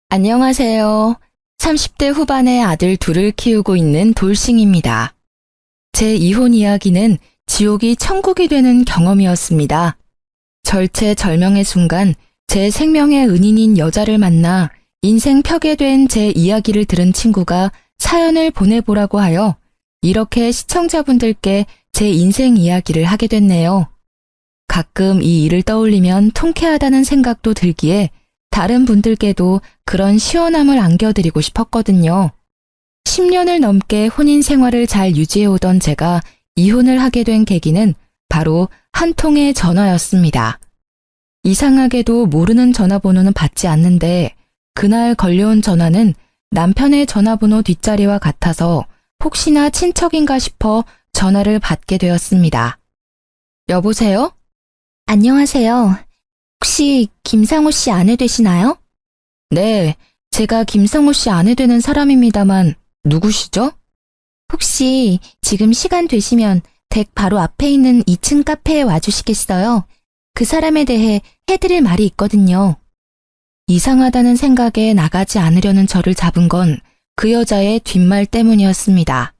안녕하세요. 30대 후반의 아들 둘을 키우고 있는 돌싱입니다. 제 이혼 이야기는 지옥이 천국이 되는 경험이었습니다. 절체절명의 순간 제 생명의 은인인 여자를 만나 인생 펴게 된 제 이야기를 들은 친구가 사연을 보내보라고 하여 이렇게 시청자분들께 제 인생 이야기를 하게 됐네요. 가끔 이 일을 떠올리면 통쾌하다는 생각도 들기에 다른 분들께도 그런 시원함을 안겨드리고 싶었거든요. 10년을 넘게 혼인 생활을 잘 유지해오던 제가 이혼을 하게 된 계기는 바로 한 통의 전화였습니다. 이상하게도 모르는 전화번호는 받지 않는데 그날 걸려온 전화는 남편의 전화번호 뒷자리와 같아서 혹시나 친척인가 싶어 전화를 받게 되었습니다. 여보세요? 안녕하세요. 혹시 김상호 씨 아내 되시나요? 네, 제가 김상호 씨 아내 되는 사람입니다만 누구시죠? 혹시 지금 시간 되시면 댁 바로 앞에 있는 2층 카페에 와주시겠어요? 그 사람에 대해 해드릴 말이 있거든요. 이상하다는 생각에 나가지 않으려는 저를 잡은 건 그 여자의 뒷말 때문이었습니다.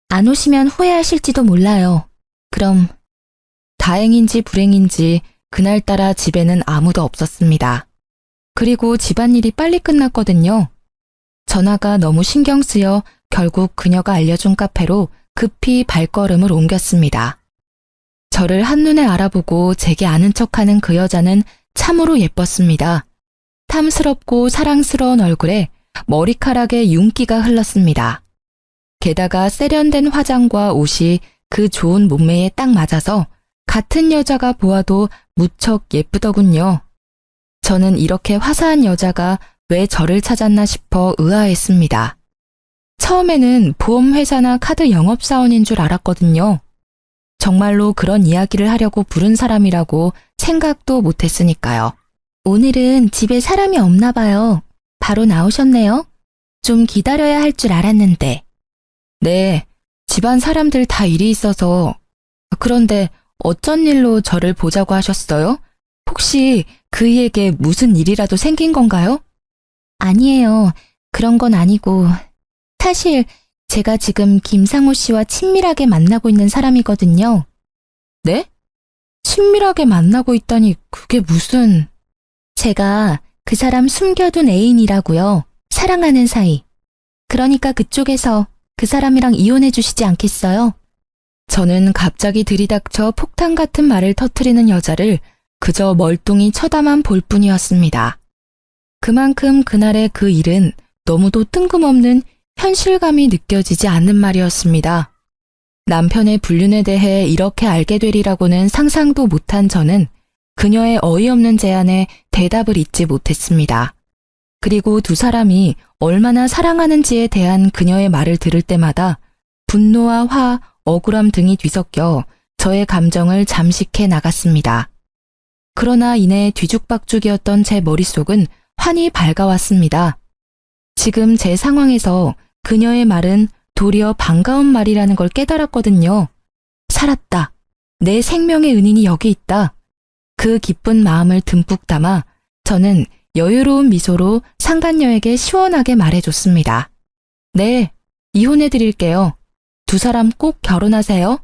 안 오시면 후회하실지도 몰라요. 그럼 다행인지 불행인지 그날따라 집에는 아무도 없었습니다. 그리고 집안일이 빨리 끝났거든요. 전화가 너무 신경 쓰여 결국 그녀가 알려준 카페로 급히 발걸음을 옮겼습니다. 저를 한눈에 알아보고 제게 아는 척하는 그 여자는 참으로 예뻤습니다. 탐스럽고 사랑스러운 얼굴에 머리카락에 윤기가 흘렀습니다. 게다가 세련된 화장과 옷이 그 좋은 몸매에 딱 맞아서 같은 여자가 보아도 무척 예쁘더군요. 저는 이렇게 화사한 여자가 왜 저를 찾았나 싶어 의아했습니다. 처음에는 보험회사나 카드 영업사원인 줄 알았거든요. 정말로 그런 이야기를 하려고 부른 사람이라고 생각도 못했으니까요. 오늘은 집에 사람이 없나 봐요. 바로 나오셨네요. 좀 기다려야 할 줄 알았는데. 네, 집안 사람들 다 일이 있어서. 그런데 어쩐 일로 저를 보자고 하셨어요? 혹시 그이에게 무슨 일이라도 생긴 건가요? 아니에요. 그런 건 아니고. 사실 제가 지금 김상호 씨와 친밀하게 만나고 있는 사람이거든요. 네? 친밀하게 만나고 있다니 그게 무슨... 제가 그 사람 숨겨둔 애인이라고요. 사랑하는 사이. 그러니까 그쪽에서 그 사람이랑 이혼해 주시지 않겠어요? 저는 갑자기 들이닥쳐 폭탄 같은 말을 터뜨리는 여자를 그저 멀뚱히 쳐다만 볼 뿐이었습니다. 그만큼 그날의 그 일은 너무도 뜬금없는 현실감이 느껴지지 않는 말이었습니다. 남편의 불륜에 대해 이렇게 알게 되리라고는 상상도 못한 저는 그녀의 어이없는 제안에 대답을 잇지 못했습니다. 그리고 두 사람이 얼마나 사랑하는지에 대한 그녀의 말을 들을 때마다 분노와 화, 억울함 등이 뒤섞여 저의 감정을 잠식해 나갔습니다. 그러나 이내 뒤죽박죽이었던 제 머릿속은 환히 밝아왔습니다. 지금 제 상황에서 그녀의 말은 도리어 반가운 말이라는 걸 깨달았거든요. 살았다. 내 생명의 은인이 여기 있다. 그 기쁜 마음을 듬뿍 담아 저는 여유로운 미소로 상간녀에게 시원하게 말해줬습니다. 네, 이혼해드릴게요. 두 사람 꼭 결혼하세요.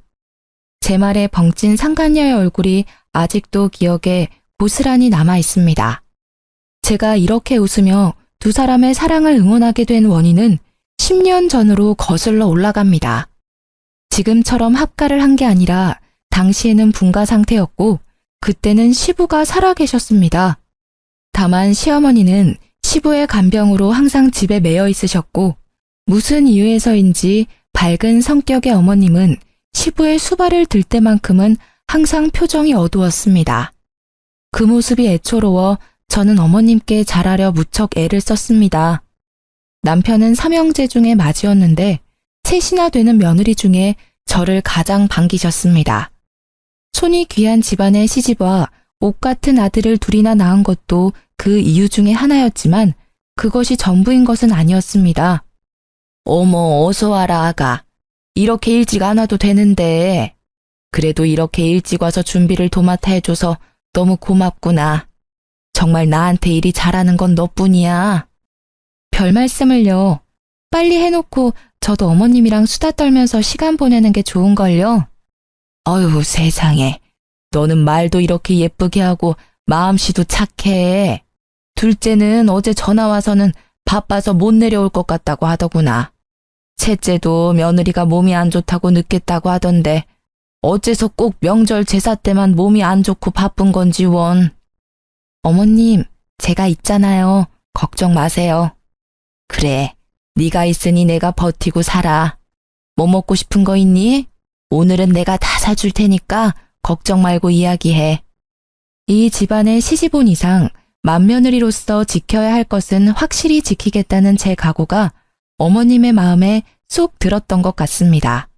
제 말에 벙찐 상간녀의 얼굴이 아직도 기억에 고스란히 남아 있습니다. 제가 이렇게 웃으며 두 사람의 사랑을 응원하게 된 원인은 10년 전으로 거슬러 올라갑니다. 지금처럼 합가를 한 게 아니라 당시에는 분가 상태였고 그때는 시부가 살아계셨습니다. 다만 시어머니는 시부의 간병으로 항상 집에 매여 있으셨고 무슨 이유에서인지 밝은 성격의 어머님은 시부의 수발을 들 때만큼은 항상 표정이 어두웠습니다. 그 모습이 애초로워 저는 어머님께 잘하려 무척 애를 썼습니다. 남편은 삼형제 중에 맏이었는데 셋이나 되는 며느리 중에 저를 가장 반기셨습니다. 손이 귀한 집안에 시집와 옥 같은 아들을 둘이나 낳은 것도 그 이유 중에 하나였지만 그것이 전부인 것은 아니었습니다. 어머, 어서 와라, 아가. 이렇게 일찍 안 와도 되는데. 그래도 이렇게 일찍 와서 준비를 도맡아 해줘서 너무 고맙구나. 정말 나한테 일이 잘하는 건 너뿐이야. 별 말씀을요. 빨리 해놓고 저도 어머님이랑 수다 떨면서 시간 보내는 게 좋은걸요. 어휴, 세상에. 너는 말도 이렇게 예쁘게 하고 마음씨도 착해. 둘째는 어제 전화 와서는 바빠서 못 내려올 것 같다고 하더구나. 셋째도 며느리가 몸이 안 좋다고 늦겠다고 하던데 어째서 꼭 명절 제사 때만 몸이 안 좋고 바쁜 건지 원. 어머님, 제가 있잖아요. 걱정 마세요. 그래, 네가 있으니 내가 버티고 살아. 뭐 먹고 싶은 거 있니? 오늘은 내가 다 사줄 테니까 걱정 말고 이야기해. 이 집안의 시집온 이상 맏며느리로서 지켜야 할 것은 확실히 지키겠다는 제 각오가 어머님의 마음에 쏙 들었던 것 같습니다.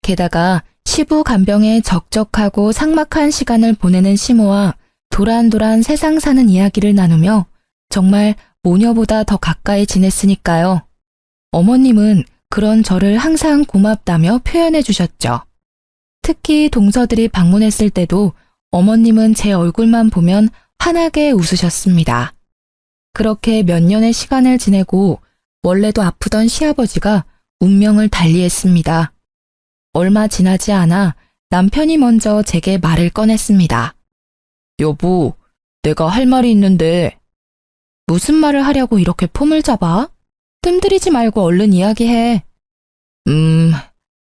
게다가 시부 간병에 적적하고 삭막한 시간을 보내는 시모와 도란도란 세상 사는 이야기를 나누며 정말 모녀보다 더 가까이 지냈으니까요. 어머님은 그런 저를 항상 고맙다며 표현해 주셨죠. 특히 동서들이 방문했을 때도 어머님은 제 얼굴만 보면 환하게 웃으셨습니다. 그렇게 몇 년의 시간을 지내고 원래도 아프던 시아버지가 운명을 달리했습니다. 얼마 지나지 않아 남편이 먼저 제게 말을 꺼냈습니다. 여보, 내가 할 말이 있는데. 무슨 말을 하려고 이렇게 폼을 잡아? 뜸들이지 말고 얼른 이야기해.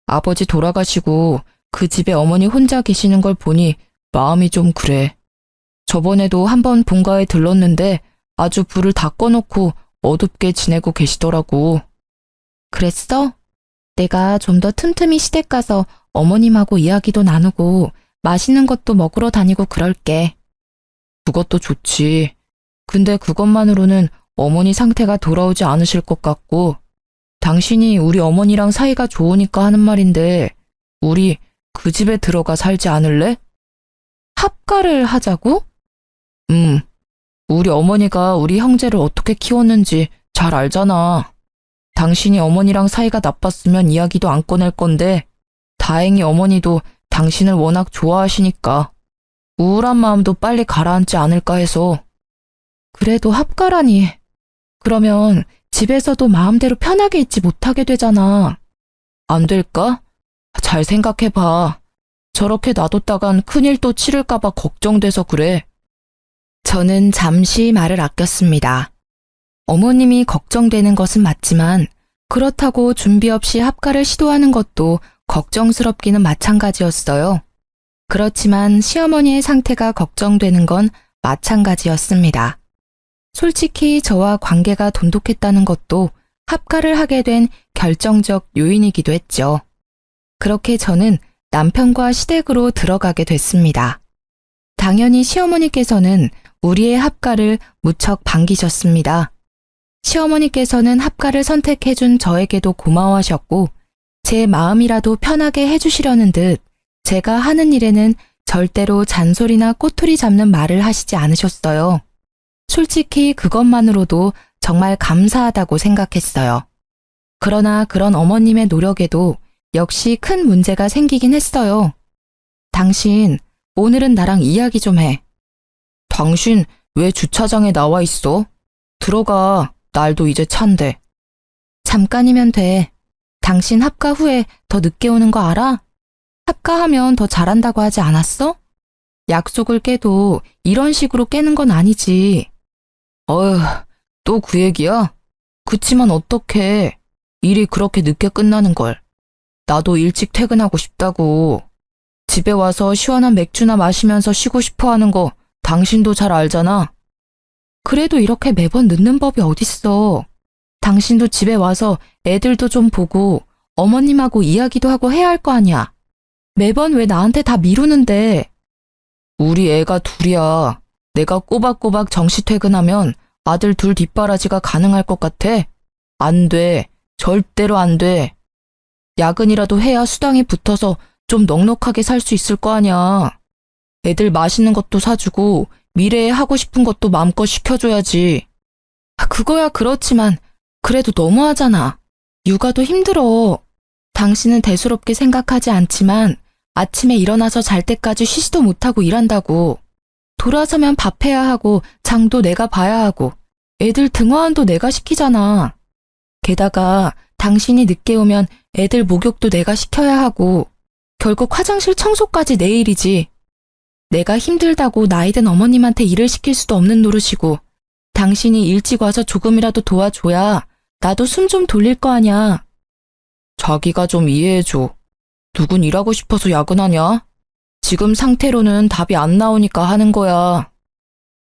아버지 돌아가시고 그 집에 어머니 혼자 계시는 걸 보니 마음이 좀 그래. 저번에도 한번 본가에 들렀는데 아주 불을 다 꺼놓고 어둡게 지내고 계시더라고. 그랬어? 내가 좀 더 틈틈이 시댁 가서 어머님하고 이야기도 나누고 맛있는 것도 먹으러 다니고 그럴게. 그것도 좋지. 근데 그것만으로는 어머니 상태가 돌아오지 않으실 것 같고, 당신이 우리 어머니랑 사이가 좋으니까 하는 말인데 우리 그 집에 들어가 살지 않을래? 합가를 하자고? 우리 어머니가 우리 형제를 어떻게 키웠는지 잘 알잖아. 당신이 어머니랑 사이가 나빴으면 이야기도 안 꺼낼 건데 다행히 어머니도 당신을 워낙 좋아하시니까 우울한 마음도 빨리 가라앉지 않을까 해서. 그래도 합가라니. 그러면 집에서도 마음대로 편하게 있지 못하게 되잖아. 안 될까? 잘 생각해봐. 저렇게 놔뒀다간 큰일 또 치를까봐 걱정돼서 그래. 저는 잠시 말을 아꼈습니다. 어머님이 걱정되는 것은 맞지만 그렇다고 준비 없이 합가를 시도하는 것도 걱정스럽기는 마찬가지였어요. 그렇지만 시어머니의 상태가 걱정되는 건 마찬가지였습니다. 솔직히 저와 관계가 돈독했다는 것도 합가를 하게 된 결정적 요인이기도 했죠. 그렇게 저는 남편과 시댁으로 들어가게 됐습니다. 당연히 시어머니께서는 우리의 합가를 무척 반기셨습니다. 시어머니께서는 합가를 선택해준 저에게도 고마워하셨고 제 마음이라도 편하게 해주시려는 듯 제가 하는 일에는 절대로 잔소리나 꼬투리 잡는 말을 하시지 않으셨어요. 솔직히 그것만으로도 정말 감사하다고 생각했어요. 그러나 그런 어머님의 노력에도 역시 큰 문제가 생기긴 했어요. 당신, 오늘은 나랑 이야기 좀 해. 당신 왜 주차장에 나와 있어? 들어가, 날도 이제 찬데. 잠깐이면 돼. 당신 합가 후에 더 늦게 오는 거 알아? 합가하면 더 잘한다고 하지 않았어? 약속을 깨도 이런 식으로 깨는 건 아니지. 어휴, 또 그 얘기야? 그치만 어떡해. 일이 그렇게 늦게 끝나는 걸. 나도 일찍 퇴근하고 싶다고. 집에 와서 시원한 맥주나 마시면서 쉬고 싶어 하는 거 당신도 잘 알잖아. 그래도 이렇게 매번 늦는 법이 어딨어. 당신도 집에 와서 애들도 좀 보고 어머님하고 이야기도 하고 해야 할 거 아니야. 매번 왜 나한테 다 미루는데. 우리 애가 둘이야. 내가 꼬박꼬박 정시 퇴근하면 아들 둘 뒷바라지가 가능할 것 같아? 안 돼. 절대로 안 돼. 야근이라도 해야 수당이 붙어서 좀 넉넉하게 살 수 있을 거 아니야. 애들 맛있는 것도 사주고 미래에 하고 싶은 것도 마음껏 시켜줘야지. 그거야 그렇지만 그래도 너무하잖아. 육아도 힘들어. 당신은 대수롭게 생각하지 않지만 아침에 일어나서 잘 때까지 쉬지도 못하고 일한다고. 돌아서면 밥해야 하고 장도 내가 봐야 하고 애들 등하원도 내가 시키잖아. 게다가 당신이 늦게 오면 애들 목욕도 내가 시켜야 하고 결국 화장실 청소까지 내 일이지. 내가 힘들다고 나이든 어머님한테 일을 시킬 수도 없는 노릇이고 당신이 일찍 와서 조금이라도 도와줘야 나도 숨 좀 돌릴 거 아냐. 자기가 좀 이해해줘. 누군 일하고 싶어서 야근하냐? 지금 상태로는 답이 안 나오니까 하는 거야.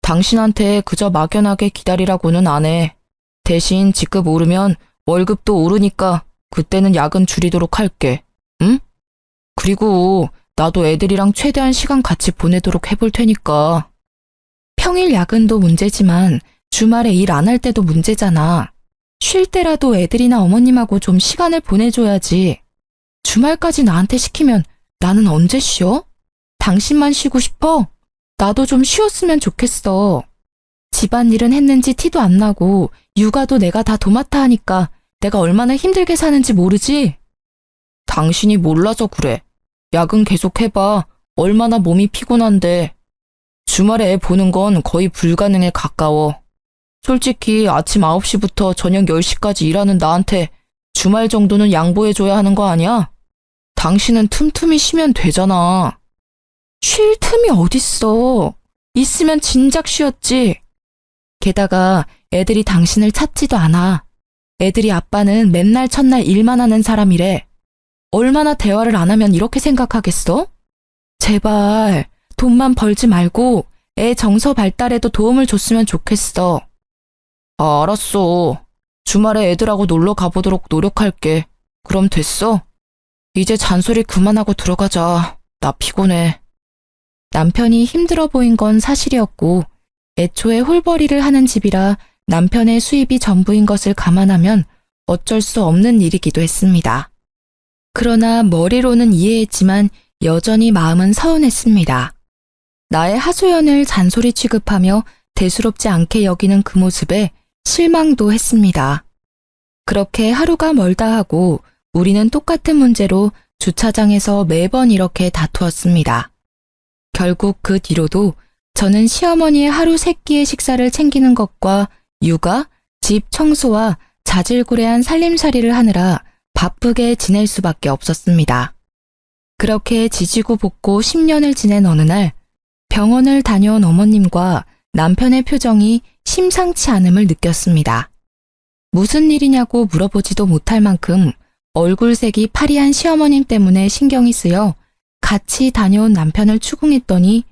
당신한테 그저 막연하게 기다리라고는 안 해. 대신 직급 오르면 월급도 오르니까 그때는 야근 줄이도록 할게. 응? 그리고 나도 애들이랑 최대한 시간 같이 보내도록 해볼 테니까. 평일 야근도 문제지만 주말에 일 안 할 때도 문제잖아. 쉴 때라도 애들이나 어머님하고 좀 시간을 보내줘야지. 주말까지 나한테 시키면 나는 언제 쉬어? 당신만 쉬고 싶어? 나도 좀 쉬었으면 좋겠어. 집안일은 했는지 티도 안 나고 육아도 내가 다 도맡아 하니까 내가 얼마나 힘들게 사는지 모르지? 당신이 몰라서 그래. 야근 계속 해봐. 얼마나 몸이 피곤한데. 주말에 애 보는 건 거의 불가능에 가까워. 솔직히 아침 9시부터 저녁 10시까지 일하는 나한테 주말 정도는 양보해줘야 하는 거 아니야? 당신은 틈틈이 쉬면 되잖아. 쉴 틈이 어딨어. 있으면 진작 쉬었지. 게다가 애들이 당신을 찾지도 않아. 애들이 아빠는 맨날 첫날 일만 하는 사람이래. 얼마나 대화를 안 하면 이렇게 생각하겠어? 제발 돈만 벌지 말고 애 정서 발달에도 도움을 줬으면 좋겠어. 아, 알았어. 주말에 애들하고 놀러 가보도록 노력할게. 그럼 됐어? 이제 잔소리 그만하고 들어가자. 나 피곤해. 남편이 힘들어 보인 건 사실이었고 애초에 홀벌이를 하는 집이라 남편의 수입이 전부인 것을 감안하면 어쩔 수 없는 일이기도 했습니다. 그러나 머리로는 이해했지만 여전히 마음은 서운했습니다. 나의 하소연을 잔소리 취급하며 대수롭지 않게 여기는 그 모습에 실망도 했습니다. 그렇게 하루가 멀다 하고 우리는 똑같은 문제로 주차장에서 매번 이렇게 다투었습니다. 결국 그 뒤로도 저는 시어머니의 하루 3끼의 식사를 챙기는 것과 육아, 집 청소와 자질구레한 살림살이를 하느라 바쁘게 지낼 수밖에 없었습니다. 그렇게 지지고 볶고 10년을 지낸 어느 날 병원을 다녀온 어머님과 남편의 표정이 심상치 않음을 느꼈습니다. 무슨 일이냐고 물어보지도 못할 만큼 얼굴색이 파리한 시어머님 때문에 신경이 쓰여 같이 다녀온 남편을 추궁했더니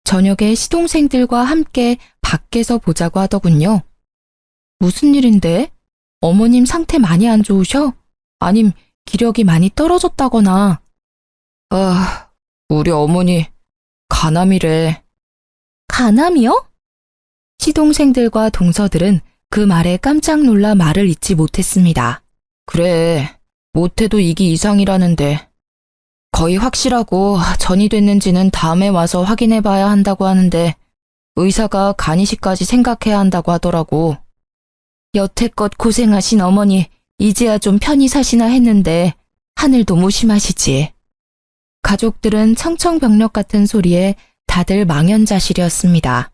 저녁에 시동생들과 함께 밖에서 보자고 하더군요. 무슨 일인데? 어머님 상태 많이 안 좋으셔? 아님 기력이 많이 떨어졌다거나. 아, 우리 어머니 간암이래. 간암이요? 시동생들과 동서들은 그 말에 깜짝 놀라 말을 잇지 못했습니다. 그래, 못해도 이기 이상이라는데. 거의 확실하고 전이 됐는지는 다음에 와서 확인해봐야 한다고 하는데 의사가 간이식까지 생각해야 한다고 하더라고. 여태껏 고생하신 어머니 이제야 좀 편히 사시나 했는데 하늘도 무심하시지. 가족들은 청청병력 같은 소리에 다들 망연자실이었습니다.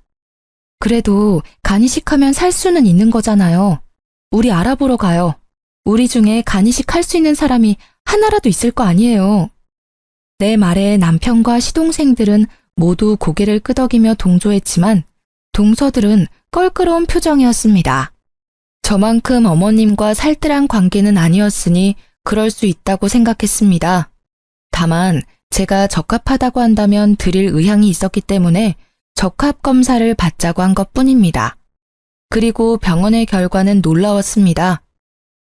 그래도 간이식하면 살 수는 있는 거잖아요. 우리 알아보러 가요. 우리 중에 간이식 할 수 있는 사람이 하나라도 있을 거 아니에요. 내 말에 남편과 시동생들은 모두 고개를 끄덕이며 동조했지만 동서들은 껄끄러운 표정이었습니다. 저만큼 어머님과 살뜰한 관계는 아니었으니 그럴 수 있다고 생각했습니다. 다만 제가 적합하다고 한다면 드릴 의향이 있었기 때문에 적합 검사를 받자고 한 것뿐입니다. 그리고 병원의 결과는 놀라웠습니다.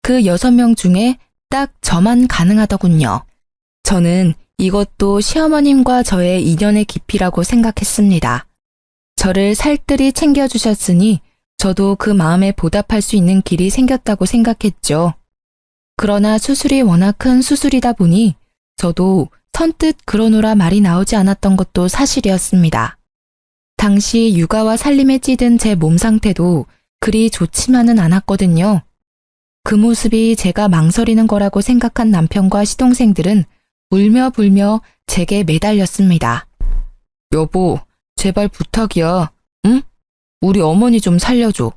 그 6명 중에 딱 저만 가능하더군요. 저는 이것도 시어머님과 저의 인연의 깊이라고 생각했습니다. 저를 살뜰히 챙겨주셨으니 저도 그 마음에 보답할 수 있는 길이 생겼다고 생각했죠. 그러나 수술이 워낙 큰 수술이다 보니 저도 선뜻 그러노라 말이 나오지 않았던 것도 사실이었습니다. 당시 육아와 살림에 찌든 제 몸 상태도 그리 좋지만은 않았거든요. 그 모습이 제가 망설이는 거라고 생각한 남편과 시동생들은 울며 불며 제게 매달렸습니다. 여보, 제발 부탁이야. 응? 우리 어머니 좀 살려줘.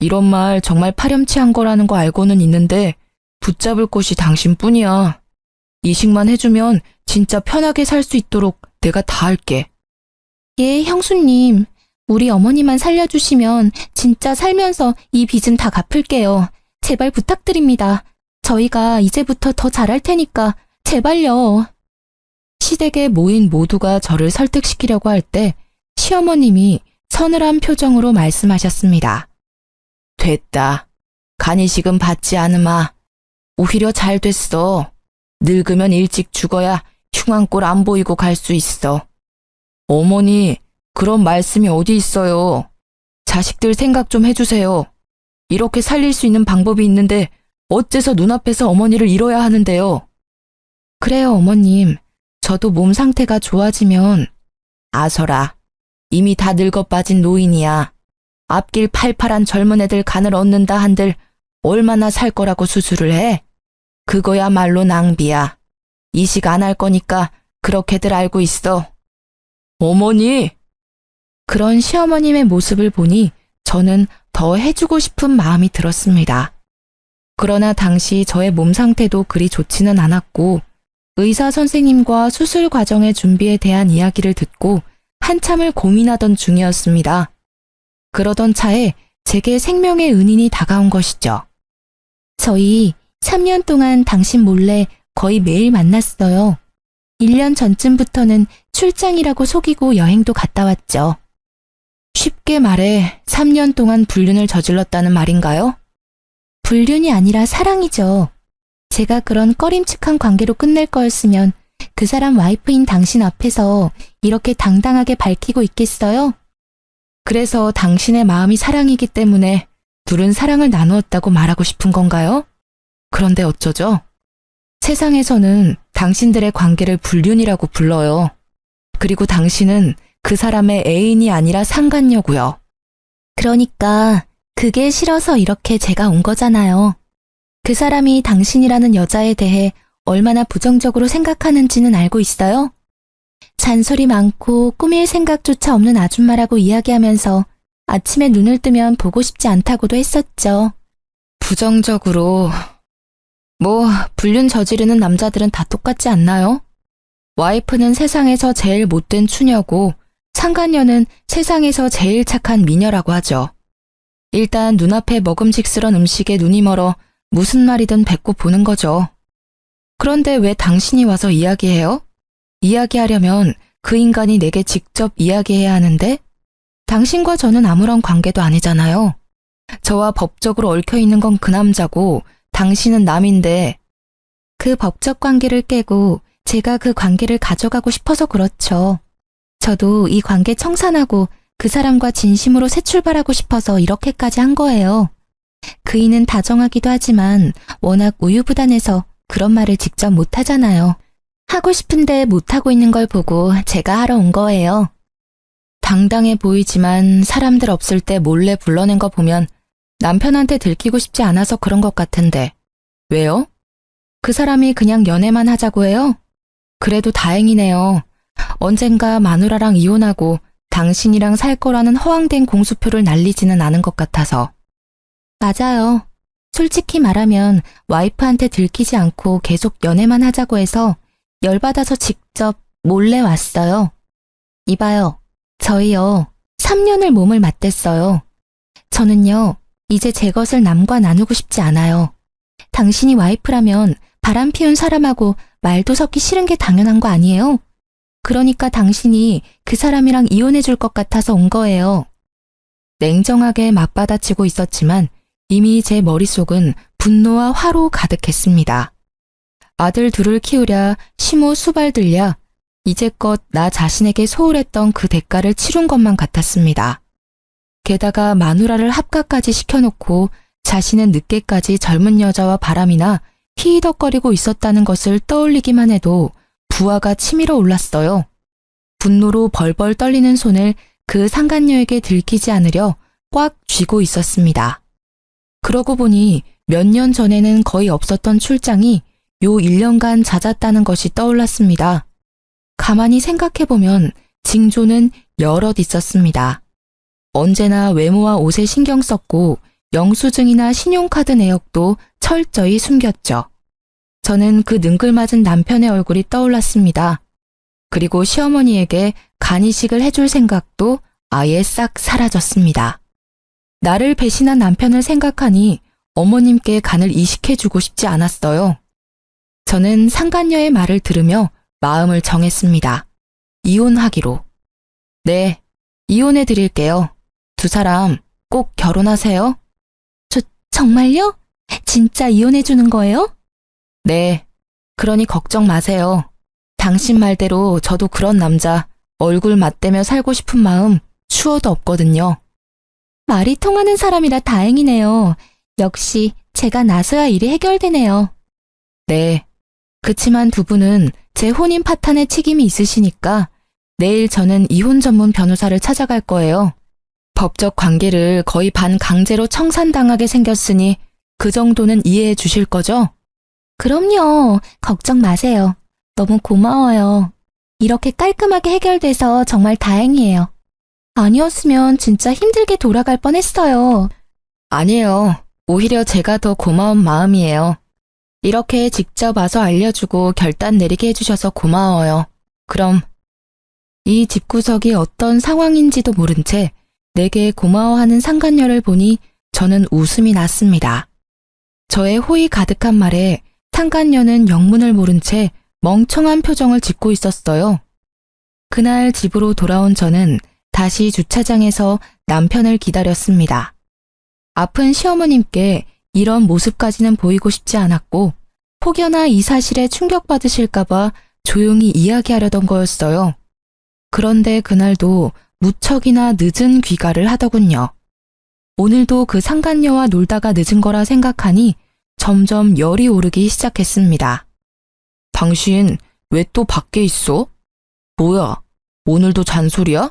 이런 말 정말 파렴치한 거라는 거 알고는 있는데 붙잡을 곳이 당신뿐이야. 이식만 해주면 진짜 편하게 살 수 있도록 내가 다 할게. 예, 형수님. 우리 어머니만 살려주시면 진짜 살면서 이 빚은 다 갚을게요. 제발 부탁드립니다. 저희가 이제부터 더 잘할 테니까 제발요. 시댁에 모인 모두가 저를 설득시키려고 할 때 시어머님이 서늘한 표정으로 말씀하셨습니다. 됐다. 간이식은 받지 않으마. 오히려 잘 됐어. 늙으면 일찍 죽어야 흉한 꼴 안 보이고 갈 수 있어. 어머니, 그런 말씀이 어디 있어요. 자식들 생각 좀 해주세요. 이렇게 살릴 수 있는 방법이 있는데 어째서 눈앞에서 어머니를 잃어야 하는데요. 그래요, 어머님. 저도 몸 상태가 좋아지면 아서라. 이미 다 늙어 빠진 노인이야. 앞길 팔팔한 젊은 애들 간을 얻는다 한들 얼마나 살 거라고 수술을 해? 그거야말로 낭비야. 이식 안 할 거니까 그렇게들 알고 있어. 어머니! 그런 시어머님의 모습을 보니 저는 더 해주고 싶은 마음이 들었습니다. 그러나 당시 저의 몸 상태도 그리 좋지는 않았고 의사 선생님과 수술 과정의 준비에 대한 이야기를 듣고 한참을 고민하던 중이었습니다. 그러던 차에 제게 생명의 은인이 다가온 것이죠. 저희 3년 동안 당신 몰래 거의 매일 만났어요. 1년 전쯤부터는 출장이라고 속이고 여행도 갔다 왔죠. 쉽게 말해 3년 동안 불륜을 저질렀다는 말인가요? 불륜이 아니라 사랑이죠. 제가 그런 꺼림칙한 관계로 끝낼 거였으면 그 사람 와이프인 당신 앞에서 이렇게 당당하게 밝히고 있겠어요? 그래서 당신의 마음이 사랑이기 때문에 둘은 사랑을 나누었다고 말하고 싶은 건가요? 그런데 어쩌죠? 세상에서는 당신들의 관계를 불륜이라고 불러요. 그리고 당신은 그 사람의 애인이 아니라 상간녀고요. 그러니까 그게 싫어서 이렇게 제가 온 거잖아요. 그 사람이 당신이라는 여자에 대해 얼마나 부정적으로 생각하는지는 알고 있어요? 잔소리 많고 꾸밀 생각조차 없는 아줌마라고 이야기하면서 아침에 눈을 뜨면 보고 싶지 않다고도 했었죠. 부정적으로... 불륜 저지르는 남자들은 다 똑같지 않나요? 와이프는 세상에서 제일 못된 추녀고 상간녀는 세상에서 제일 착한 미녀라고 하죠. 일단 눈앞에 먹음직스런 음식에 눈이 멀어 무슨 말이든 뱉고 보는 거죠. 그런데 왜 당신이 와서 이야기해요? 이야기하려면 그 인간이 내게 직접 이야기해야 하는데 당신과 저는 아무런 관계도 아니잖아요. 저와 법적으로 얽혀있는 건 그 남자고 당신은 남인데 그 법적 관계를 깨고 제가 그 관계를 가져가고 싶어서 그렇죠. 저도 이 관계 청산하고 그 사람과 진심으로 새 출발하고 싶어서 이렇게까지 한 거예요. 그이는 다정하기도 하지만 워낙 우유부단해서 그런 말을 직접 못하잖아요. 하고 싶은데 못하고 있는 걸 보고 제가 하러 온 거예요. 당당해 보이지만 사람들 없을 때 몰래 불러낸 거 보면 남편한테 들키고 싶지 않아서 그런 것 같은데 왜요? 그 사람이 그냥 연애만 하자고 해요? 그래도 다행이네요. 언젠가 마누라랑 이혼하고 당신이랑 살 거라는 허황된 공수표를 날리지는 않은 것 같아서. 맞아요. 솔직히 말하면 와이프한테 들키지 않고 계속 연애만 하자고 해서 열받아서 직접 몰래 왔어요. 이봐요. 저희요. 3년을 몸을 맞댔어요. 저는요. 이제 제 것을 남과 나누고 싶지 않아요. 당신이 와이프라면 바람 피운 사람하고 말도 섞기 싫은 게 당연한 거 아니에요? 그러니까 당신이 그 사람이랑 이혼해 줄 것 같아서 온 거예요. 냉정하게 맞받아치고 있었지만 이미 제 머릿속은 분노와 화로 가득했습니다. 아들 둘을 키우랴 시모 수발 들랴 이제껏 나 자신에게 소홀했던 그 대가를 치룬 것만 같았습니다. 게다가 마누라를 합가까지 시켜놓고 자신은 늦게까지 젊은 여자와 바람이나 히히덕거리고 있었다는 것을 떠올리기만 해도 부하가 치밀어 올랐어요. 분노로 벌벌 떨리는 손을 그 상간녀에게 들키지 않으려 꽉 쥐고 있었습니다. 그러고 보니 몇 년 전에는 거의 없었던 출장이 요 1년간 잦았다는 것이 떠올랐습니다. 가만히 생각해보면 징조는 여럿 있었습니다. 언제나 외모와 옷에 신경 썼고 영수증이나 신용카드 내역도 철저히 숨겼죠. 저는 그 능글맞은 남편의 얼굴이 떠올랐습니다. 그리고 시어머니에게 간이식을 해줄 생각도 아예 싹 사라졌습니다. 나를 배신한 남편을 생각하니 어머님께 간을 이식해주고 싶지 않았어요. 저는 상간녀의 말을 들으며 마음을 정했습니다. 이혼하기로. 네, 이혼해드릴게요. 두 사람 꼭 결혼하세요. 정말요? 진짜 이혼해주는 거예요? 네, 그러니 걱정 마세요. 당신 말대로 저도 그런 남자 얼굴 맞대며 살고 싶은 마음 추워도 없거든요. 말이 통하는 사람이라 다행이네요. 역시 제가 나서야 일이 해결되네요. 네, 그치만 두 분은 제 혼인 파탄에 책임이 있으시니까 내일 저는 이혼 전문 변호사를 찾아갈 거예요. 법적 관계를 거의 반강제로 청산당하게 생겼으니 그 정도는 이해해 주실 거죠? 그럼요. 걱정 마세요. 너무 고마워요. 이렇게 깔끔하게 해결돼서 정말 다행이에요. 아니었으면 진짜 힘들게 돌아갈 뻔했어요. 아니에요. 오히려 제가 더 고마운 마음이에요. 이렇게 직접 와서 알려주고 결단 내리게 해주셔서 고마워요. 그럼 이 집구석이 어떤 상황인지도 모른 채 내게 고마워하는 상간녀를 보니 저는 웃음이 났습니다. 저의 호의 가득한 말에 상간녀는 영문을 모른 채 멍청한 표정을 짓고 있었어요. 그날 집으로 돌아온 저는 다시 주차장에서 남편을 기다렸습니다. 아픈 시어머님께 이런 모습까지는 보이고 싶지 않았고 혹여나 이 사실에 충격받으실까봐 조용히 이야기하려던 거였어요. 그런데 그날도 무척이나 늦은 귀가를 하더군요. 오늘도 그 상간녀와 놀다가 늦은 거라 생각하니 점점 열이 오르기 시작했습니다. 당신 왜 또 밖에 있어? 뭐야, 오늘도 잔소리야?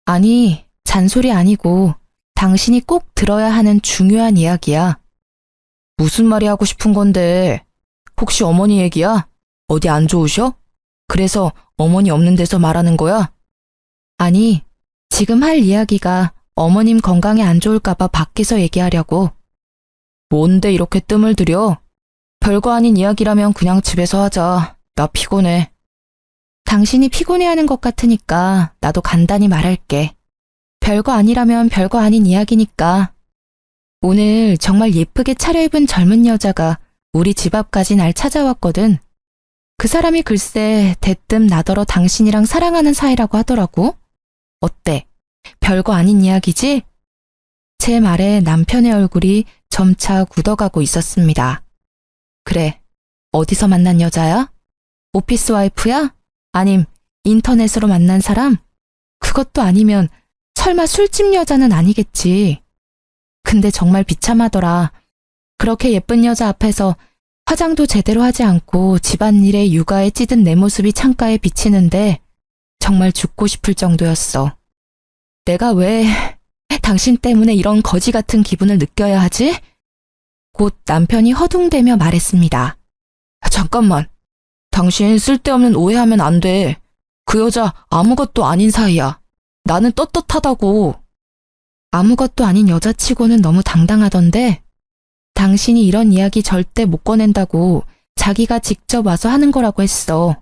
아니, 잔소리 아니고 당신이 꼭 들어야 하는 중요한 이야기야. 무슨 말이 하고 싶은 건데? 혹시 어머니 얘기야? 어디 안 좋으셔? 그래서 어머니 없는 데서 말하는 거야? 아니, 지금 할 이야기가 어머님 건강에 안 좋을까봐 밖에서 얘기하려고. 뭔데 이렇게 뜸을 들여? 별거 아닌 이야기라면 그냥 집에서 하자. 나 피곤해. 당신이 피곤해하는 것 같으니까 나도 간단히 말할게. 별거 아니라면 별거 아닌 이야기니까. 오늘 정말 예쁘게 차려입은 젊은 여자가 우리 집 앞까지 날 찾아왔거든. 그 사람이 글쎄 대뜸 나더러 당신이랑 사랑하는 사이라고 하더라고. 어때? 별거 아닌 이야기지? 제 말에 남편의 얼굴이 점차 굳어가고 있었습니다. 그래, 어디서 만난 여자야? 오피스 와이프야? 아님 인터넷으로 만난 사람? 그것도 아니면 설마 술집 여자는 아니겠지. 근데 정말 비참하더라. 그렇게 예쁜 여자 앞에서 화장도 제대로 하지 않고 집안일에 육아에 찌든 내 모습이 창가에 비치는데 정말 죽고 싶을 정도였어. 내가 왜 당신 때문에 이런 거지 같은 기분을 느껴야 하지? 곧 남편이 허둥대며 말했습니다. 잠깐만. 당신 쓸데없는 오해하면 안 돼. 그 여자 아무것도 아닌 사이야. 나는 떳떳하다고. 아무것도 아닌 여자치고는 너무 당당하던데 당신이 이런 이야기 절대 못 꺼낸다고 자기가 직접 와서 하는 거라고 했어.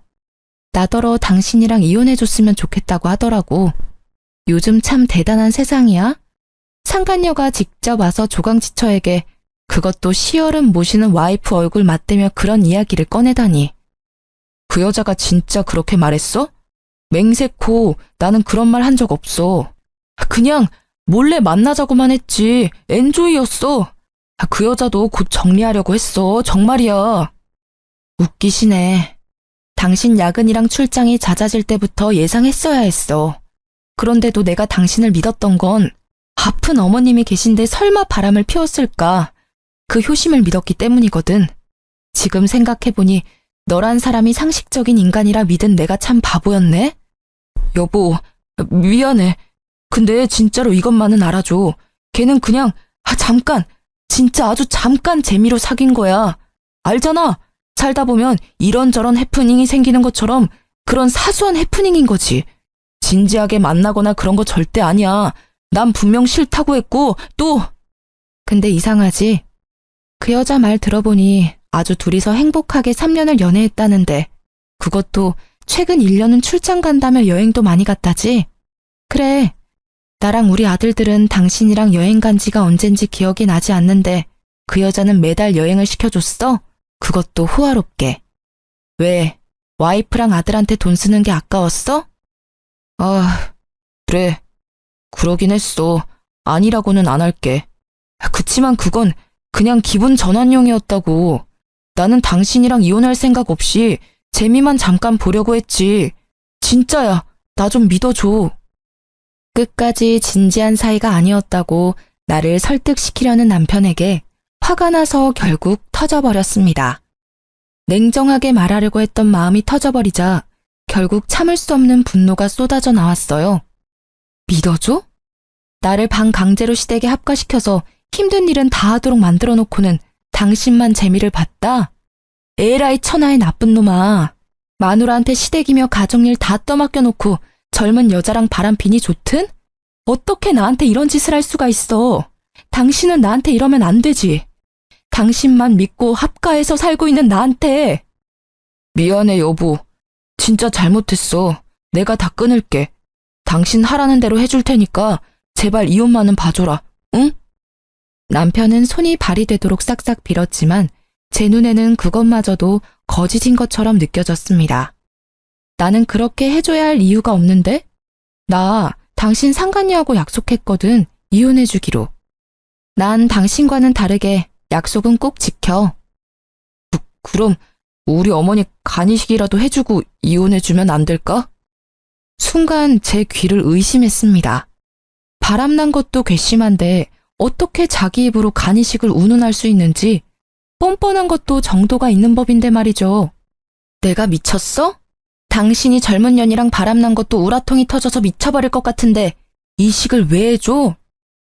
나더러 당신이랑 이혼해줬으면 좋겠다고 하더라고. 요즘 참 대단한 세상이야. 상간녀가 직접 와서 조강지처에게 그것도 시어른 모시는 와이프 얼굴 맞대며 그런 이야기를 꺼내다니. 그 여자가 진짜 그렇게 말했어? 맹세코 나는 그런 말 한 적 없어. 그냥 몰래 만나자고만 했지. 엔조이였어. 그 여자도 곧 정리하려고 했어. 정말이야. 웃기시네. 당신 야근이랑 출장이 잦아질 때부터 예상했어야 했어. 그런데도 내가 당신을 믿었던 건 아픈 어머님이 계신데 설마 바람을 피웠을까? 그 효심을 믿었기 때문이거든. 지금 생각해보니 너란 사람이 상식적인 인간이라 믿은 내가 참 바보였네? 여보, 미안해. 근데 진짜로 이것만은 알아줘. 걔는 그냥 잠깐, 진짜 아주 잠깐 재미로 사귄 거야. 알잖아. 살다 보면 이런저런 해프닝이 생기는 것처럼 그런 사소한 해프닝인 거지. 진지하게 만나거나 그런 거 절대 아니야. 난 분명 싫다고 했고 또 근데 이상하지? 그 여자 말 들어보니 아주 둘이서 행복하게 3년을 연애했다는데 그것도 최근 1년은 출장 간다며 여행도 많이 갔다지? 그래. 나랑 우리 아들들은 당신이랑 여행 간 지가 언젠지 기억이 나지 않는데 그 여자는 매달 여행을 시켜줬어? 그것도 호화롭게. 왜? 와이프랑 아들한테 돈 쓰는 게 아까웠어? 아, 그래. 그러긴 했어. 아니라고는 안 할게. 그치만 그건 그냥 기분 전환용이었다고. 나는 당신이랑 이혼할 생각 없이 재미만 잠깐 보려고 했지. 진짜야. 나 좀 믿어줘. 끝까지 진지한 사이가 아니었다고 나를 설득시키려는 남편에게 화가 나서 결국 터져버렸습니다. 냉정하게 말하려고 했던 마음이 터져버리자 결국 참을 수 없는 분노가 쏟아져 나왔어요. 믿어줘? 나를 방 강제로 시댁에 합가시켜서 힘든 일은 다 하도록 만들어 놓고는 당신만 재미를 봤다? 에라이 천하의 나쁜 놈아. 마누라한테 시댁이며 가정일 다 떠맡겨 놓고 젊은 여자랑 바람피니 좋든? 어떻게 나한테 이런 짓을 할 수가 있어? 당신은 나한테 이러면 안 되지. 당신만 믿고 합가해서 살고 있는 나한테. 미안해 여보. 진짜 잘못했어. 내가 다 끊을게. 당신 하라는 대로 해줄 테니까 제발 이혼만은 봐줘라. 응? 남편은 손이 발이 되도록 싹싹 빌었지만 제 눈에는 그것마저도 거짓인 것처럼 느껴졌습니다. 나는 그렇게 해줘야 할 이유가 없는데? 나 당신 상간녀하고 약속했거든. 이혼해주기로. 난 당신과는 다르게 약속은 꼭 지켜. 그럼 우리 어머니 간이식이라도 해주고 이혼해주면 안 될까? 순간 제 귀를 의심했습니다. 바람난 것도 괘씸한데 어떻게 자기 입으로 간이식을 운운할 수 있는지 뻔뻔한 것도 정도가 있는 법인데 말이죠. 내가 미쳤어? 당신이 젊은 년이랑 바람난 것도 우라통이 터져서 미쳐버릴 것 같은데 이 식을 왜 해줘?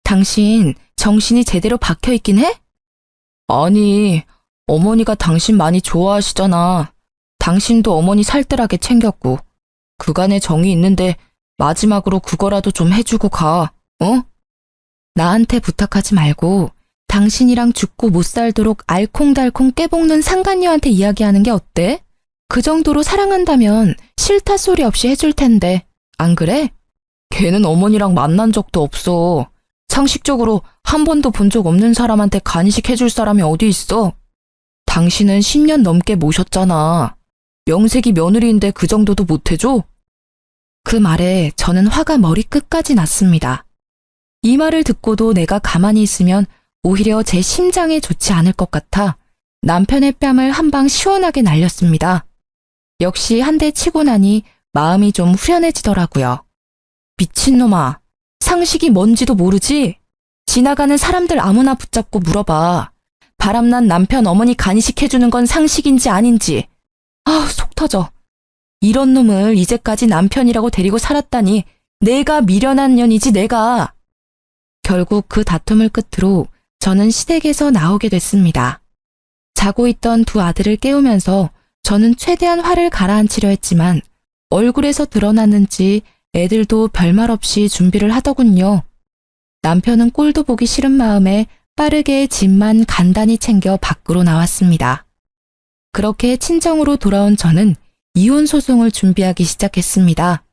당신 정신이 제대로 박혀있긴 해? 아니, 어머니가 당신 많이 좋아하시잖아. 당신도 어머니 살뜰하게 챙겼고 그간의 정이 있는데 마지막으로 그거라도 좀 해주고 가, 어? 나한테 부탁하지 말고 당신이랑 죽고 못 살도록 알콩달콩 깨볶는 상간녀한테 이야기하는 게 어때? 그 정도로 사랑한다면 싫다 소리 없이 해줄 텐데, 안 그래? 걔는 어머니랑 만난 적도 없어. 상식적으로 한 번도 본 적 없는 사람한테 간이식 해줄 사람이 어디 있어? 당신은 10년 넘게 모셨잖아. 명색이 며느리인데 그 정도도 못 해줘? 그 말에 저는 화가 머리끝까지 났습니다. 이 말을 듣고도 내가 가만히 있으면 오히려 제 심장에 좋지 않을 것 같아 남편의 뺨을 한 방 시원하게 날렸습니다. 역시 한 대 치고 나니 마음이 좀 후련해지더라고요. 미친놈아, 상식이 뭔지도 모르지? 지나가는 사람들 아무나 붙잡고 물어봐. 바람난 남편 어머니 간이식 해주는 건 상식인지 아닌지. 아, 속 터져. 이런 놈을 이제까지 남편이라고 데리고 살았다니 내가 미련한 년이지 내가. 결국 그 다툼을 끝으로 저는 시댁에서 나오게 됐습니다. 자고 있던 두 아들을 깨우면서 저는 최대한 화를 가라앉히려 했지만 얼굴에서 드러났는지 애들도 별말 없이 준비를 하더군요. 남편은 꼴도 보기 싫은 마음에 빠르게 짐만 간단히 챙겨 밖으로 나왔습니다. 그렇게 친정으로 돌아온 저는 이혼 소송을 준비하기 시작했습니다.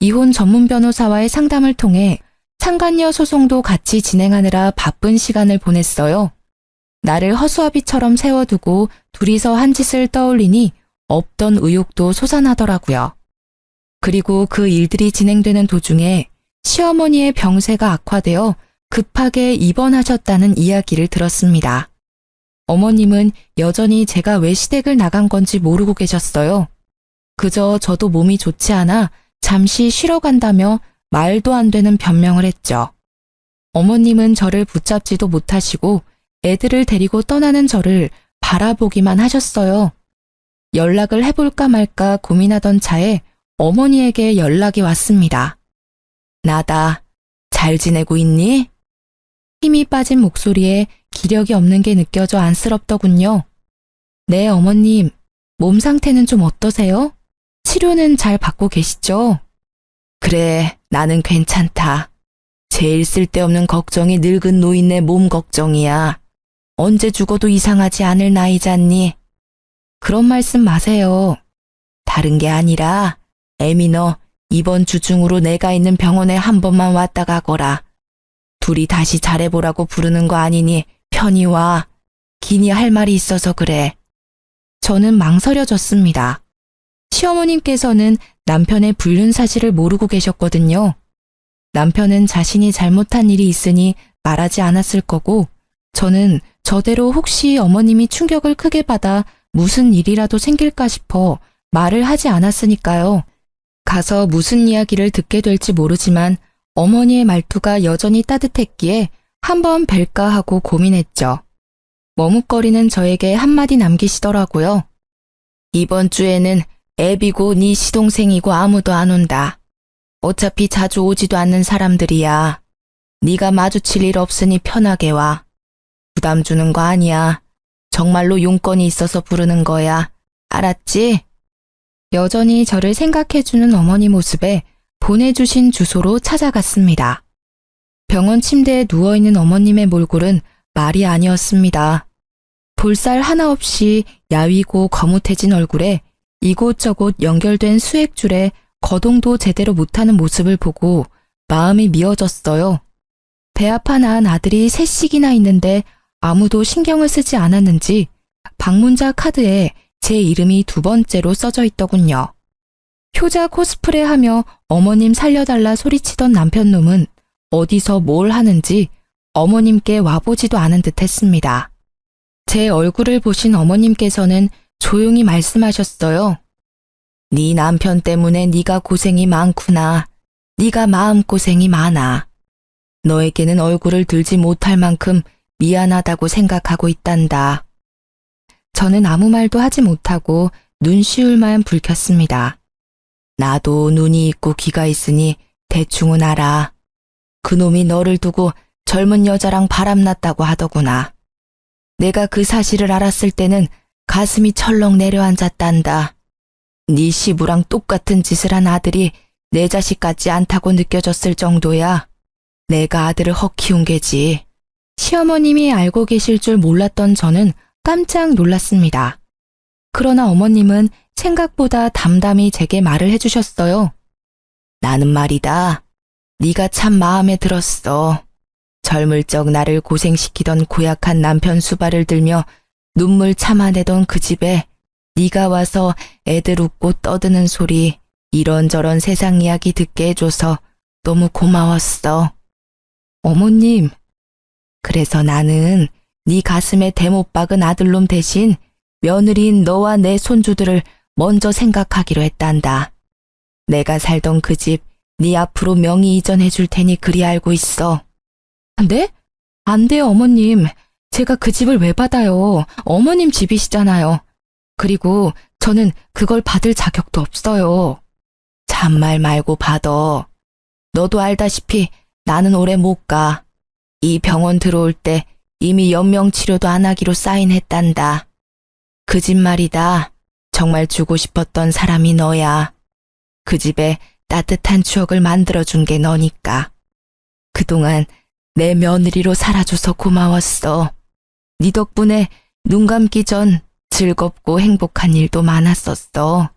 이혼 전문 변호사와의 상담을 통해 상간녀 소송도 같이 진행하느라 바쁜 시간을 보냈어요. 나를 허수아비처럼 세워두고 둘이서 한 짓을 떠올리니 없던 의욕도 솟아나더라고요. 그리고 그 일들이 진행되는 도중에 시어머니의 병세가 악화되어 급하게 입원하셨다는 이야기를 들었습니다. 어머님은 여전히 제가 왜 시댁을 나간 건지 모르고 계셨어요. 그저 저도 몸이 좋지 않아 잠시 쉬러 간다며 말도 안 되는 변명을 했죠. 어머님은 저를 붙잡지도 못하시고 애들을 데리고 떠나는 저를 바라보기만 하셨어요. 연락을 해볼까 말까 고민하던 차에 어머니에게 연락이 왔습니다. 나다. 잘 지내고 있니? 힘이 빠진 목소리에 기력이 없는 게 느껴져 안쓰럽더군요. 네, 어머님. 몸 상태는 좀 어떠세요? 치료는 잘 받고 계시죠? 그래, 나는 괜찮다. 제일 쓸데없는 걱정이 늙은 노인네 몸 걱정이야. 언제 죽어도 이상하지 않을 나이잖니. 그런 말씀 마세요. 다른 게 아니라 애미 너 이번 주 중으로 내가 있는 병원에 한 번만 왔다 가거라. 둘이 다시 잘해보라고 부르는 거 아니니 편히 와. 기니 할 말이 있어서 그래. 저는 망설여졌습니다. 시어머님께서는 남편의 불륜 사실을 모르고 계셨거든요. 남편은 자신이 잘못한 일이 있으니 말하지 않았을 거고, 저는 저대로 혹시 어머님이 충격을 크게 받아 무슨 일이라도 생길까 싶어 말을 하지 않았으니까요. 가서 무슨 이야기를 듣게 될지 모르지만 어머니의 말투가 여전히 따뜻했기에 한번 뵐까 하고 고민했죠. 머뭇거리는 저에게 한마디 남기시더라고요. 이번 주에는 애비고 네 시동생이고 아무도 안 온다. 어차피 자주 오지도 않는 사람들이야. 네가 마주칠 일 없으니 편하게 와. 부담 주는 거 아니야. 정말로 용건이 있어서 부르는 거야. 알았지? 여전히 저를 생각해주는 어머니 모습에 보내주신 주소로 찾아갔습니다. 병원 침대에 누워있는 어머님의 몰골은 말이 아니었습니다. 볼살 하나 없이 야위고 거뭇해진 얼굴에 이곳저곳 연결된 수액줄에 거동도 제대로 못하는 모습을 보고 마음이 미어졌어요. 배아파 낳은 아들이 셋씩이나 있는데 아무도 신경을 쓰지 않았는지 방문자 카드에 제 이름이 2번째로 써져 있더군요. 효자 코스프레하며 어머님 살려달라 소리치던 남편놈은 어디서 뭘 하는지 어머님께 와보지도 않은 듯 했습니다. 제 얼굴을 보신 어머님께서는 조용히 말씀하셨어요. 네 남편 때문에 네가 고생이 많구나. 네가 마음고생이 많아. 너에게는 얼굴을 들지 못할 만큼 미안하다고 생각하고 있단다. 저는 아무 말도 하지 못하고 눈시울만 붉혔습니다. 나도 눈이 있고 귀가 있으니 대충은 알아. 그놈이 너를 두고 젊은 여자랑 바람났다고 하더구나. 내가 그 사실을 알았을 때는 가슴이 철렁 내려앉았단다. 네 시부랑 똑같은 짓을 한 아들이 내 자식 같지 않다고 느껴졌을 정도야. 내가 아들을 헉 키운 게지. 시어머님이 알고 계실 줄 몰랐던 저는 깜짝 놀랐습니다. 그러나 어머님은 생각보다 담담히 제게 말을 해주셨어요. 나는 말이다. 네가 참 마음에 들었어. 젊을 적 나를 고생시키던 고약한 남편 수발을 들며 눈물 참아내던 그 집에 네가 와서 애들 웃고 떠드는 소리, 이런저런 세상 이야기 듣게 해줘서 너무 고마웠어. 어머님, 그래서 나는 네 가슴에 대못 박은 아들놈 대신 며느리인 너와 내 손주들을 먼저 생각하기로 했단다. 내가 살던 그 집 네 앞으로 명의 이전해 줄 테니 그리 알고 있어. 네? 안 돼요, 어머님. 제가 그 집을 왜 받아요? 어머님 집이시잖아요. 그리고 저는 그걸 받을 자격도 없어요. 잔말 말고 받어. 너도 알다시피 나는 오래 못 가. 이 병원 들어올 때 이미 연명 치료도 안 하기로 사인했단다. 그 집 말이다. 정말 주고 싶었던 사람이 너야. 그 집에 따뜻한 추억을 만들어준 게 너니까. 그동안 내 며느리로 살아줘서 고마웠어. 네 덕분에 눈 감기 전 즐겁고 행복한 일도 많았었어.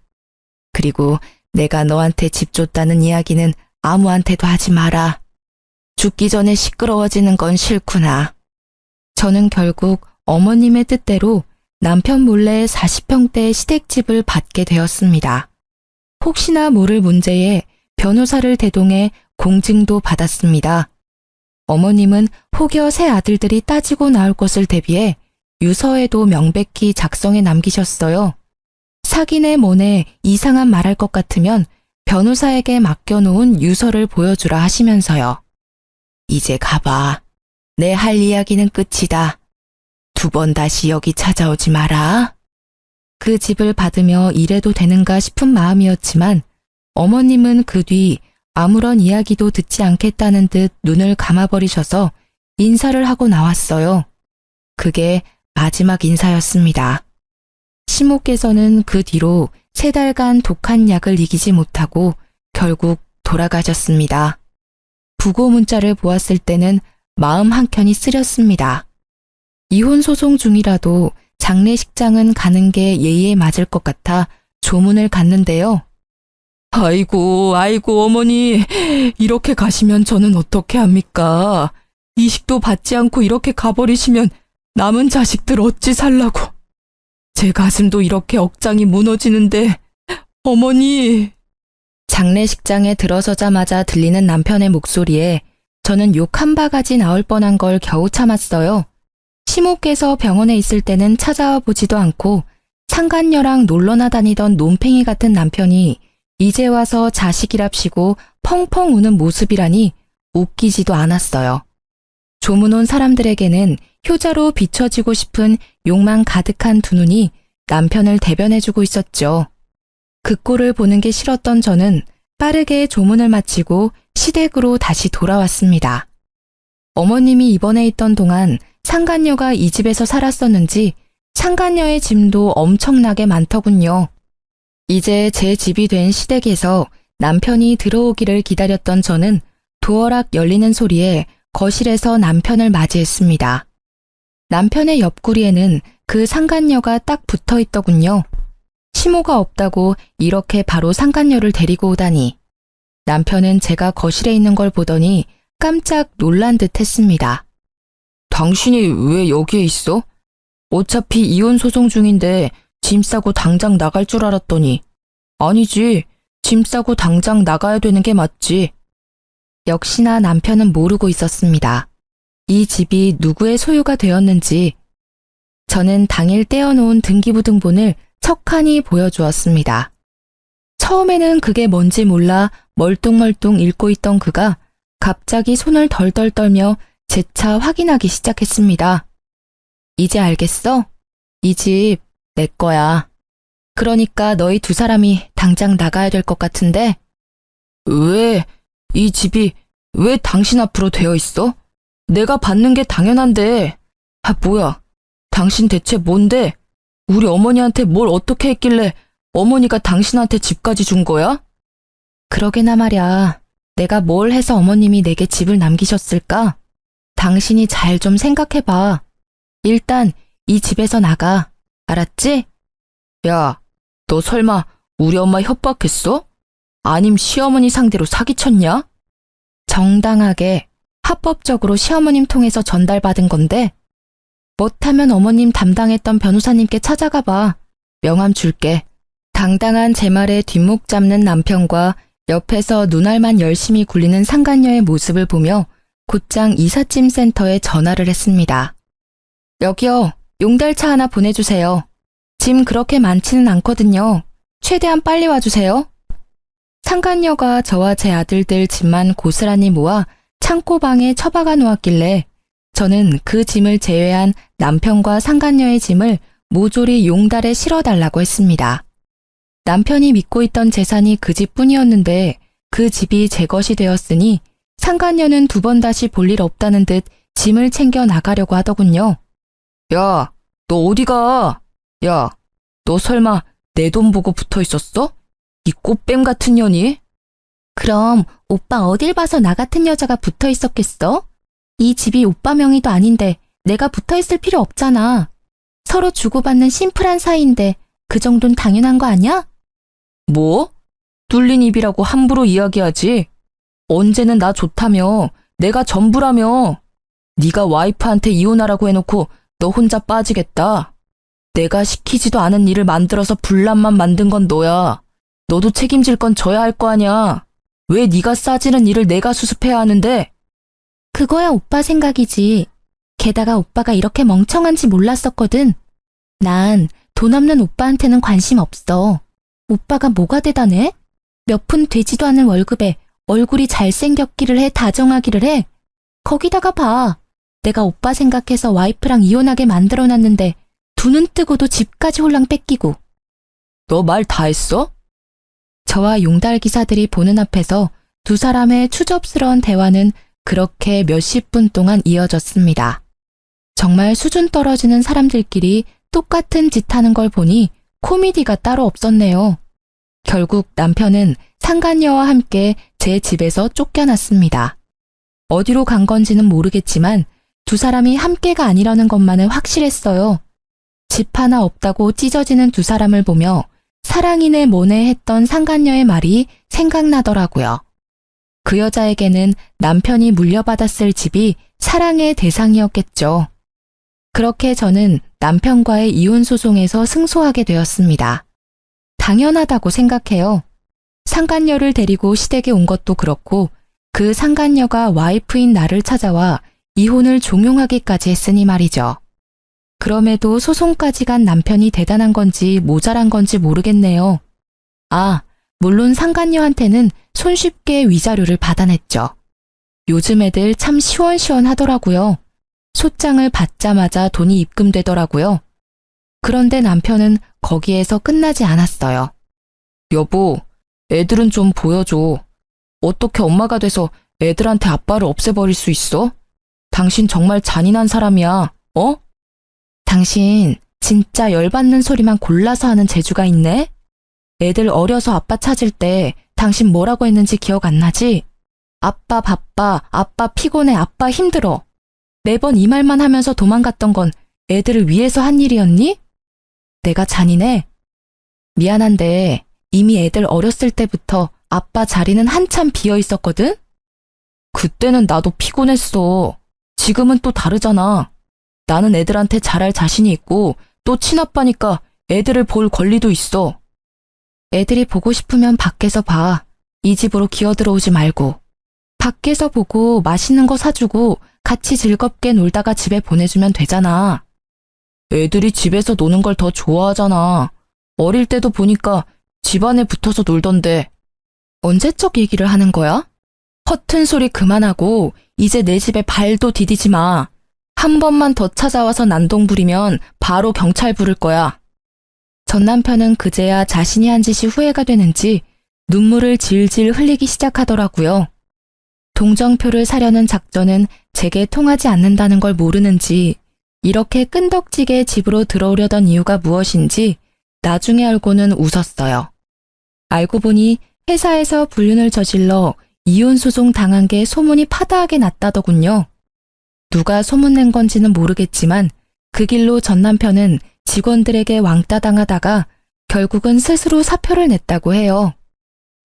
그리고 내가 너한테 집 줬다는 이야기는 아무한테도 하지 마라. 죽기 전에 시끄러워지는 건 싫구나. 저는 결국 어머님의 뜻대로 남편 몰래 40평대의 시댁집을 받게 되었습니다. 혹시나 모를 문제에 변호사를 대동해 공증도 받았습니다. 어머님은 혹여 새 아들들이 따지고 나올 것을 대비해 유서에도 명백히 작성해 남기셨어요. 사기네 뭐네 이상한 말할 것 같으면 변호사에게 맡겨놓은 유서를 보여주라 하시면서요. 이제 가봐. 내 할 이야기는 끝이다. 2번 다시 여기 찾아오지 마라. 그 집을 받으며 이래도 되는가 싶은 마음이었지만 어머님은 그 뒤 아무런 이야기도 듣지 않겠다는 듯 눈을 감아버리셔서 인사를 하고 나왔어요. 그게 마지막 인사였습니다. 시모께서는 그 뒤로 3달간 독한 약을 이기지 못하고 결국 돌아가셨습니다. 부고 문자를 보았을 때는 마음 한켠이 쓰렸습니다. 이혼 소송 중이라도 장례식장은 가는 게 예의에 맞을 것 같아 조문을 갔는데요. 아이고, 어머니, 이렇게 가시면 저는 어떻게 합니까? 이식도 받지 않고 이렇게 가버리시면 남은 자식들 어찌 살라고. 제 가슴도 이렇게 억장이 무너지는데, 어머니. 장례식장에 들어서자마자 들리는 남편의 목소리에 저는 욕 한 바가지 나올 뻔한 걸 겨우 참았어요. 시모께서 병원에 있을 때는 찾아와 보지도 않고 상간녀랑 놀러나 다니던 논팽이 같은 남편이 이제 와서 자식이랍시고 펑펑 우는 모습이라니 웃기지도 않았어요. 조문 온 사람들에게는 효자로 비춰지고 싶은 욕망 가득한 두 눈이 남편을 대변해주고 있었죠. 그 꼴을 보는 게 싫었던 저는 빠르게 조문을 마치고 시댁으로 다시 돌아왔습니다. 어머님이 입원해 있던 동안 상간녀가 이 집에서 살았었는지 상간녀의 짐도 엄청나게 많더군요. 이제 제 집이 된 시댁에서 남편이 들어오기를 기다렸던 저는 도어락 열리는 소리에 거실에서 남편을 맞이했습니다. 남편의 옆구리에는 그 상간녀가 딱 붙어 있더군요. 시모가 없다고 이렇게 바로 상간녀를 데리고 오다니. 남편은 제가 거실에 있는 걸 보더니 깜짝 놀란 듯 했습니다. 당신이 왜 여기에 있어? 어차피 이혼 소송 중인데 짐 싸고 당장 나갈 줄 알았더니. 아니지, 짐 싸고 당장 나가야 되는 게 맞지. 역시나 남편은 모르고 있었습니다. 이 집이 누구의 소유가 되었는지. 저는 당일 떼어놓은 등기부등본을 척하니 보여주었습니다. 처음에는 그게 뭔지 몰라 멀뚱멀뚱 읽고 있던 그가 갑자기 손을 덜덜 떨며 재차 확인하기 시작했습니다. 이제 알겠어? 이 집 내 거야. 그러니까 너희 두 사람이 당장 나가야 될 것 같은데? 왜? 이 집이 왜 당신 앞으로 되어 있어? 내가 받는 게 당연한데. 아, 뭐야. 당신 대체 뭔데? 우리 어머니한테 뭘 어떻게 했길래 어머니가 당신한테 집까지 준 거야? 그러게나 말야. 내가 뭘 해서 어머님이 내게 집을 남기셨을까? 당신이 잘 좀 생각해봐. 일단 이 집에서 나가. 알았지? 야, 너 설마 우리 엄마 협박했어? 아님 시어머니 상대로 사기쳤냐? 정당하게 합법적으로 시어머님 통해서 전달받은 건데 못하면 어머님 담당했던 변호사님께 찾아가 봐. 명함 줄게. 당당한 제 말에 뒷목 잡는 남편과 옆에서 눈알만 열심히 굴리는 상간녀의 모습을 보며 곧장 이삿짐 센터에 전화를 했습니다. 여기요. 용달차 하나 보내주세요. 짐 그렇게 많지는 않거든요. 최대한 빨리 와주세요. 상간녀가 저와 제 아들들 짐만 고스란히 모아 창고방에 처박아 놓았길래 저는 그 짐을 제외한 남편과 상간녀의 짐을 모조리 용달에 실어달라고 했습니다. 남편이 믿고 있던 재산이 그 집뿐이었는데 그 집이 제 것이 되었으니 상간녀는 두 번 다시 볼 일 없다는 듯 짐을 챙겨 나가려고 하더군요. 야, 너 어디 가? 야, 너 설마 내 돈 보고 붙어 있었어? 이 꽃뱀 같은 년이? 그럼 오빠 어딜 봐서 나 같은 여자가 붙어 있었겠어? 이 집이 오빠 명의도 아닌데 내가 붙어 있을 필요 없잖아. 서로 주고받는 심플한 사이인데 그 정도는 당연한 거 아니야? 뭐? 뚫린 입이라고 함부로 이야기하지? 언제는 나 좋다며, 내가 전부라며. 네가 와이프한테 이혼하라고 해놓고 너 혼자 빠지겠다. 내가 시키지도 않은 일을 만들어서 분란만 만든 건 너야. 너도 책임질 건 져야 할 거 아냐. 왜 네가 싸지는 일을 내가 수습해야 하는데? 그거야 오빠 생각이지. 게다가 오빠가 이렇게 멍청한지 몰랐었거든. 난 돈 없는 오빠한테는 관심 없어. 오빠가 뭐가 대단해? 몇 푼 되지도 않은 월급에 얼굴이 잘생겼기를 해, 다정하기를 해. 거기다가 봐. 내가 오빠 생각해서 와이프랑 이혼하게 만들어놨는데 두 눈 뜨고도 집까지 홀랑 뺏기고. 너 말 다 했어? 저와 용달 기사들이 보는 앞에서 두 사람의 추접스러운 대화는 그렇게 몇십 분 동안 이어졌습니다. 정말 수준 떨어지는 사람들끼리 똑같은 짓 하는 걸 보니 코미디가 따로 없었네요. 결국 남편은 상간녀와 함께 제 집에서 쫓겨났습니다. 어디로 간 건지는 모르겠지만 두 사람이 함께가 아니라는 것만은 확실했어요. 집 하나 없다고 찢어지는 두 사람을 보며 사랑이네 뭐네 했던 상간녀의 말이 생각나더라고요. 그 여자에게는 남편이 물려받았을 집이 사랑의 대상이었겠죠. 그렇게 저는 남편과의 이혼 소송에서 승소하게 되었습니다. 당연하다고 생각해요. 상간녀를 데리고 시댁에 온 것도 그렇고 그 상간녀가 와이프인 나를 찾아와 이혼을 종용하기까지 했으니 말이죠. 그럼에도 소송까지 간 남편이 대단한 건지 모자란 건지 모르겠네요. 아, 물론 상간녀한테는 손쉽게 위자료를 받아냈죠. 요즘 애들 참 시원시원하더라고요. 소장을 받자마자 돈이 입금되더라고요. 그런데 남편은 거기에서 끝나지 않았어요. 여보, 애들은 좀 보여줘. 어떻게 엄마가 돼서 애들한테 아빠를 없애버릴 수 있어? 당신 정말 잔인한 사람이야, 어? 당신 진짜 열받는 소리만 골라서 하는 재주가 있네? 애들 어려서 아빠 찾을 때 당신 뭐라고 했는지 기억 안 나지? 아빠 바빠, 아빠 피곤해, 아빠 힘들어. 매번 이 말만 하면서 도망갔던 건 애들을 위해서 한 일이었니? 내가 잔인해? 미안한데 이미 애들 어렸을 때부터 아빠 자리는 한참 비어 있었거든? 그때는 나도 피곤했어. 지금은 또 다르잖아. 나는 애들한테 잘할 자신이 있고 또 친아빠니까 애들을 볼 권리도 있어. 애들이 보고 싶으면 밖에서 봐. 이 집으로 기어들어오지 말고. 밖에서 보고 맛있는 거 사주고 같이 즐겁게 놀다가 집에 보내주면 되잖아. 애들이 집에서 노는 걸 더 좋아하잖아. 어릴 때도 보니까 집 안에 붙어서 놀던데. 언제적 얘기를 하는 거야? 허튼 소리 그만하고 이제 내 집에 발도 디디지 마. 한 번만 더 찾아와서 난동 부리면 바로 경찰 부를 거야. 전 남편은 그제야 자신이 한 짓이 후회가 되는지 눈물을 질질 흘리기 시작하더라고요. 동정표를 사려는 작전은 제게 통하지 않는다는 걸 모르는지 이렇게 끈덕지게 집으로 들어오려던 이유가 무엇인지 나중에 알고는 웃었어요. 알고 보니 회사에서 불륜을 저질러 이혼 소송 당한 게 소문이 파다하게 났다더군요. 누가 소문낸 건지는 모르겠지만 그 길로 전 남편은 직원들에게 왕따 당하다가 결국은 스스로 사표를 냈다고 해요.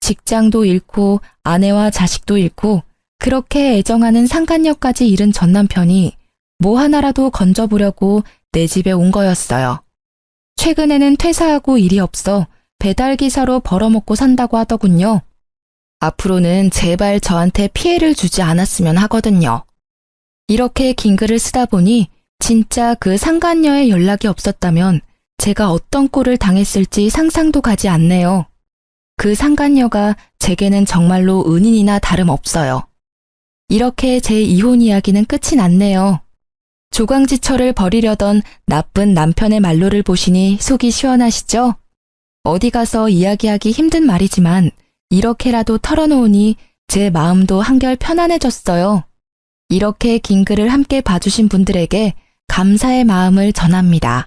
직장도 잃고 아내와 자식도 잃고 그렇게 애정하는 상간녀까지 잃은 전 남편이 뭐 하나라도 건져보려고 내 집에 온 거였어요. 최근에는 퇴사하고 일이 없어 배달기사로 벌어먹고 산다고 하더군요. 앞으로는 제발 저한테 피해를 주지 않았으면 하거든요. 이렇게 긴 글을 쓰다 보니 진짜 그 상간녀의 연락이 없었다면 제가 어떤 꼴을 당했을지 상상도 가지 않네요. 그 상간녀가 제게는 정말로 은인이나 다름없어요. 이렇게 제 이혼 이야기는 끝이 났네요. 조강지처를 버리려던 나쁜 남편의 말로를 보시니 속이 시원하시죠? 어디 가서 이야기하기 힘든 말이지만 이렇게라도 털어놓으니 제 마음도 한결 편안해졌어요. 이렇게 긴 글을 함께 봐주신 분들에게 감사의 마음을 전합니다.